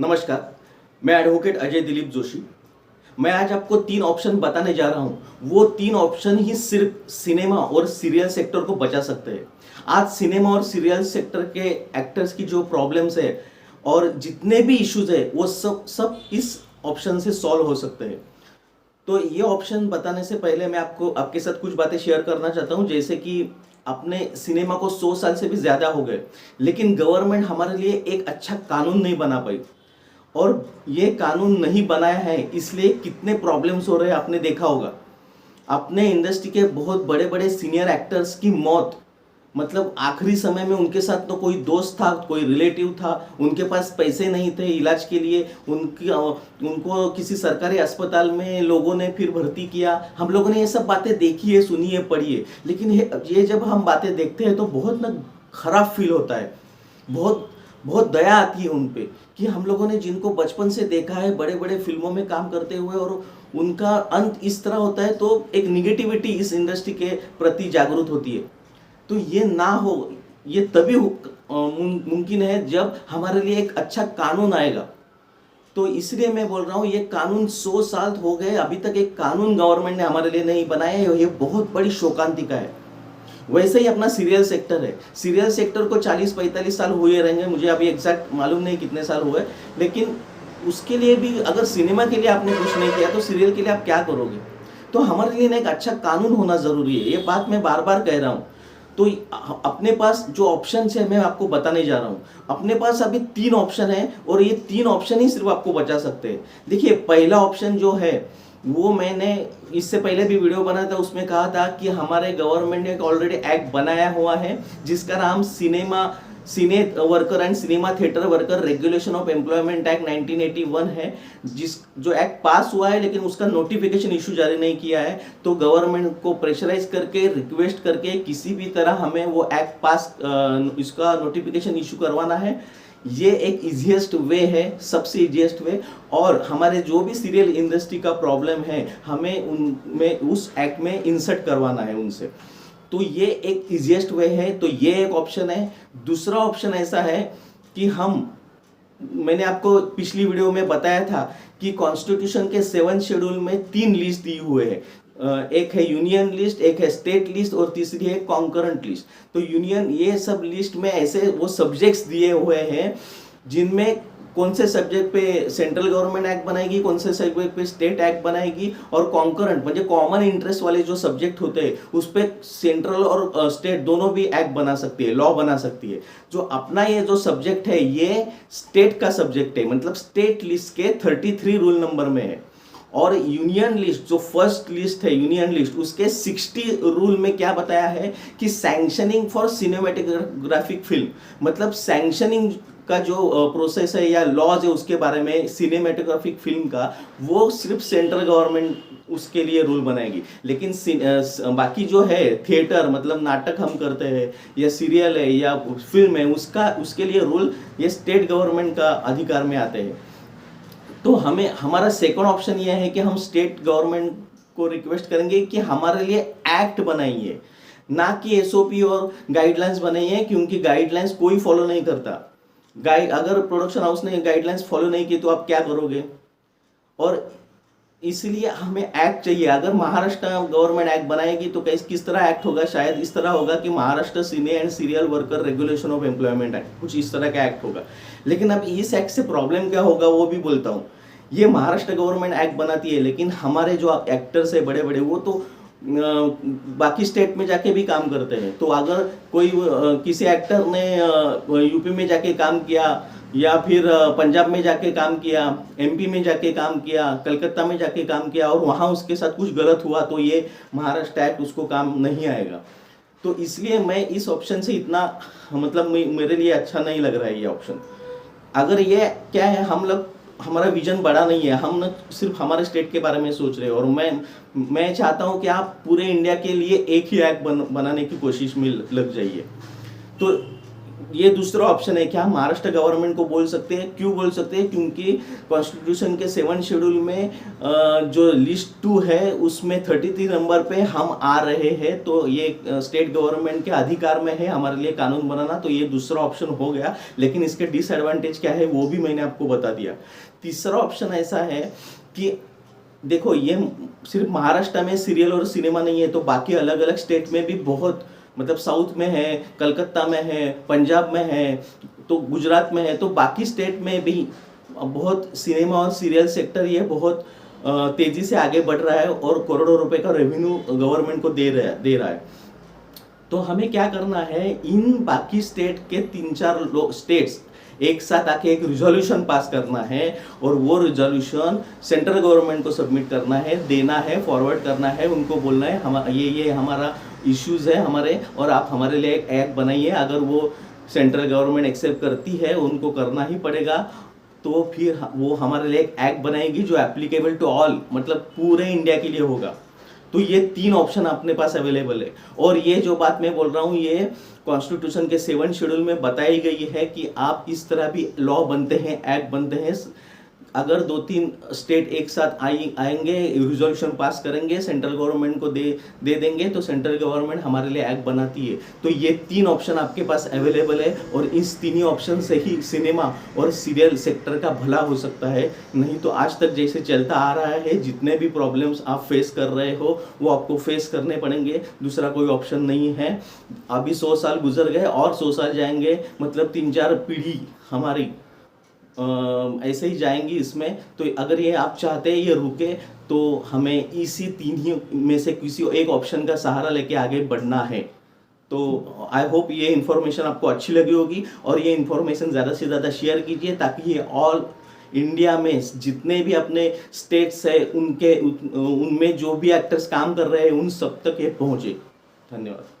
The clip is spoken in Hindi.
नमस्कार, मैं एडवोकेट अजय दिलीप जोशी। मैं आज आपको 3 ऑप्शन बताने जा रहा हूँ। वो 3 ऑप्शन ही सिर्फ सिनेमा और सीरियल सेक्टर को बचा सकते हैं। आज सिनेमा और सीरियल सेक्टर के एक्टर्स की जो प्रॉब्लम्स है और जितने भी इश्यूज है वो सब सब इस ऑप्शन से सॉल्व हो सकते हैं। तो ये ऑप्शन बताने से पहले मैं आपको आपके साथ कुछ बातें शेयर करना चाहता हूँ, जैसे कि अपने सिनेमा को 100 साल से भी ज़्यादा हो गए, लेकिन गवर्नमेंट हमारे लिए एक अच्छा कानून नहीं बना पाई। और ये कानून नहीं बनाया है इसलिए कितने प्रॉब्लम्स हो रहे हैं आपने देखा होगा। अपने इंडस्ट्री के बहुत बड़े बड़े सीनियर एक्टर्स की मौत, मतलब आखिरी समय में उनके साथ तो कोई दोस्त था, कोई रिलेटिव था, उनके पास पैसे नहीं थे इलाज के लिए, उनको किसी सरकारी अस्पताल में लोगों ने फिर भर्ती किया। हम लोगों ने ये सब बातें देखी है, सुनी है, पढ़ी है, लेकिन ये जब हम बातें देखते हैं तो बहुत ना खराब फील होता है। बहुत बहुत दया आती है उन पे कि हम लोगों ने जिनको बचपन से देखा है बड़े बड़े फिल्मों में काम करते हुए और उनका अंत इस तरह होता है, तो एक निगेटिविटी इस इंडस्ट्री के प्रति जागरूक होती है। तो ये ना हो, ये तभी मुमकिन है जब हमारे लिए एक अच्छा कानून आएगा। तो इसलिए मैं बोल रहा हूँ ये कानून 100 साल हो गए, अभी तक एक कानून गवर्नमेंट ने हमारे लिए नहीं बनाया है। ये बहुत बड़ी शोकांतिका है। वैसे ही अपना सीरियल सेक्टर है। सीरियल सेक्टर को 40-45 साल हुए रहेंगे, मुझे अभी एग्जैक्ट मालूम नहीं कितने साल हुए, लेकिन उसके लिए भी अगर सिनेमा के लिए आपने कुछ नहीं किया तो सीरियल के लिए आप क्या करोगे। तो हमारे लिए ना एक अच्छा कानून होना ज़रूरी है, ये बात मैं बार बार कह रहा हूँ। तो अपने पास जो ऑप्शन है मैं आपको बताने जा रहा हूँ। अपने पास अभी 3 ऑप्शन है और ये 3 ऑप्शन ही सिर्फ आपको बचा सकते हैं। देखिए, पहला ऑप्शन जो है वो मैंने इससे पहले भी वीडियो बनाया था, उसमें कहा था कि हमारे गवर्नमेंट ने एक ऑलरेडी एक्ट बनाया हुआ है जिसका नाम cine worker and cinema theatre worker regulation of employment act 1981 है। जो एक्ट पास हुआ है लेकिन उसका नोटिफिकेशन इशू जारी नहीं किया है। तो गवर्नमेंट को प्रेशराइज करके, रिक्वेस्ट करके किसी भी तरह हमें वो एक्ट पास, इसका नोटिफिकेशन इशू करवाना है। ये एक इजीएस्ट वे है, सबसे इजीएस्ट वे। और हमारे जो भी सीरियल इंडस्ट्री का प्रॉब्लम है हमें उनमें उस एक्ट में इंसर्ट करवाना है उनसे। तो ये एक इजीएस्ट वे है, तो ये एक ऑप्शन है। दूसरा ऑप्शन ऐसा है कि मैंने आपको पिछली वीडियो में बताया था कि कॉन्स्टिट्यूशन के 7 शेड्यूल में 3 लिस्ट दी हुए हैं। एक है यूनियन लिस्ट, एक है स्टेट लिस्ट और तीसरी है कॉन्करेंट लिस्ट। तो यूनियन, ये सब लिस्ट में ऐसे वो सब्जेक्ट्स दिए हुए हैं जिनमें कौन से सब्जेक्ट पे सेंट्रल गवर्नमेंट एक्ट बनाएगी, कौन से सब्जेक्ट पे स्टेट एक्ट बनाएगी, और कॉन्करेंट म्हणजे कॉमन इंटरेस्ट वाले जो सब्जेक्ट होते हैं उस पर सेंट्रल और स्टेट दोनों भी एक्ट बना सकती है, लॉ बना सकती है। जो अपना ये जो सब्जेक्ट है ये स्टेट का सब्जेक्ट है, मतलब स्टेट लिस्ट के 33 रूल नंबर में है। और यूनियन लिस्ट जो फर्स्ट लिस्ट है, यूनियन लिस्ट, उसके 60 रूल में क्या बताया है कि सैंक्शनिंग फॉर सिनेमेटोग्राफिक फिल्म, मतलब सैंक्शनिंग का जो प्रोसेस है या लॉज है उसके बारे में सिनेमेटोग्राफिक फिल्म का, वो सिर्फ सेंट्रल गवर्नमेंट उसके लिए रूल बनाएगी। लेकिन बाकी जो है थिएटर, मतलब नाटक हम करते हैं या सीरियल है या फिल्म है, उसके लिए रूल ये स्टेट गवर्नमेंट का अधिकार में आते हैं। तो हमारा सेकंड ऑप्शन ये है कि हम स्टेट गवर्नमेंट को रिक्वेस्ट करेंगे कि हमारे लिए एक्ट बनाइए, ना कि एसओपी और गाइडलाइंस बनाइए, क्योंकि गाइडलाइंस कोई फॉलो नहीं करता। अगर प्रोडक्शन हाउस ने गाइडलाइंस फॉलो नहीं की तो आप क्या करोगे। और इसलिए हमें एक्ट चाहिए। अगर महाराष्ट्र गवर्नमेंट एक्ट बनाएगी तो किस तरह एक्ट होगा, शायद इस तरह होगा कि Maharashtra cine and serial worker regulation of employment act, कुछ इस तरह का एक्ट होगा। लेकिन अब इस एक्ट से प्रॉब्लम क्या होगा वो भी बोलता हूँ। ये महाराष्ट्र गवर्नमेंट एक्ट बनाती है, लेकिन हमारे जो एक्टर्स है बड़े बड़े, वो तो बाकी स्टेट में जाके भी काम करते हैं। तो अगर कोई किसी एक्टर ने यूपी में जाके काम किया या फिर पंजाब में जाके काम किया, एमपी में जाके काम किया, कलकत्ता में जाके काम किया और वहाँ उसके साथ कुछ गलत हुआ, तो ये महाराष्ट्र एक्ट उसको काम नहीं आएगा। तो इसलिए मैं इस ऑप्शन से इतना, मतलब मेरे लिए अच्छा नहीं लग रहा है ये ऑप्शन। अगर ये क्या है, हमारा विजन बड़ा नहीं है, हम न सिर्फ हमारे स्टेट के बारे में सोच रहे हैं। और मैं चाहता हूँ कि आप पूरे इंडिया के लिए एक ही एक्ट बनाने की कोशिश में लग जाइए। तो ये दूसरा ऑप्शन है। क्या हम महाराष्ट्र गवर्नमेंट को बोल सकते हैं? क्यों बोल सकते हैं? क्योंकि कॉन्स्टिट्यूशन के 7 शेड्यूल में जो लिस्ट 2 है उसमें 33 नंबर पे हम आ रहे हैं, तो ये स्टेट गवर्नमेंट के अधिकार में है हमारे लिए कानून बनाना, तो ये दूसरा ऑप्शन हो गया। लेकिन इसके डिसएडवांटेज क्या है वो भी मैंने आपको बता दिया। तीसरा ऑप्शन ऐसा है कि देखो, ये सिर्फ महाराष्ट्र में सीरियल और सिनेमा नहीं है, तो बाकी अलग अलग स्टेट में भी बहुत, मतलब साउथ में है, कलकत्ता में है, पंजाब में है, तो गुजरात में है, तो बाकी स्टेट में भी बहुत सिनेमा और सीरियल सेक्टर ये बहुत तेजी से आगे बढ़ रहा है और करोड़ों रुपए का रेवेन्यू गवर्नमेंट को दे रहा है। तो हमें क्या करना है, इन बाकी स्टेट के 3-4 स्टेट्स एक साथ आके एक रिजोल्यूशन पास करना है और वो रिजोल्यूशन सेंट्रल गवर्नमेंट को सबमिट करना है, देना है, फॉरवर्ड करना है, उनको बोलना है हम ये हमारा इश्यूज है हमारे, और आप हमारे लिए एक एक्ट बनाइए। अगर वो सेंट्रल गवर्नमेंट एक्सेप्ट करती है, उनको करना ही पड़ेगा, तो फिर वो हमारे लिए एक एक्ट बनाएगी जो एप्लीकेबल टू ऑल, मतलब पूरे इंडिया के लिए होगा। तो ये 3 ऑप्शन अपने पास अवेलेबल है। और ये जो बात मैं बोल रहा हूँ ये कॉन्स्टिट्यूशन के 7 शेड्यूल में बताई गई है कि आप इस तरह भी लॉ बनते हैं, एक्ट बनते हैं। अगर 2-3 स्टेट एक साथ आएंगे, रिजोल्यूशन पास करेंगे, सेंट्रल गवर्नमेंट को दे देंगे, तो सेंट्रल गवर्नमेंट हमारे लिए एक्ट बनाती है। तो ये 3 ऑप्शन आपके पास अवेलेबल है और इस 3 ही ऑप्शन से ही सिनेमा और सीरियल सेक्टर का भला हो सकता है। नहीं तो आज तक जैसे चलता आ रहा है, जितने भी प्रॉब्लम्स आप फेस कर रहे हो वो आपको फेस करने पड़ेंगे, दूसरा कोई ऑप्शन नहीं है। अभी 100 साल गुजर गए और 100 साल जाएंगे, मतलब 3-4 पीढ़ी हमारी ऐसे ही जाएंगी इसमें। तो अगर ये आप चाहते हैं ये रुके, तो हमें इसी 3 ही में से किसी एक ऑप्शन का सहारा लेके आगे बढ़ना है। तो आई होप ये इन्फॉर्मेशन आपको अच्छी लगी होगी और ये इन्फॉर्मेशन ज़्यादा से ज़्यादा शेयर कीजिए, ताकि ये ऑल इंडिया में जितने भी अपने स्टेट्स है उनमें जो भी एक्टर्स काम कर रहे हैं उन सब तक ये पहुँचे। धन्यवाद।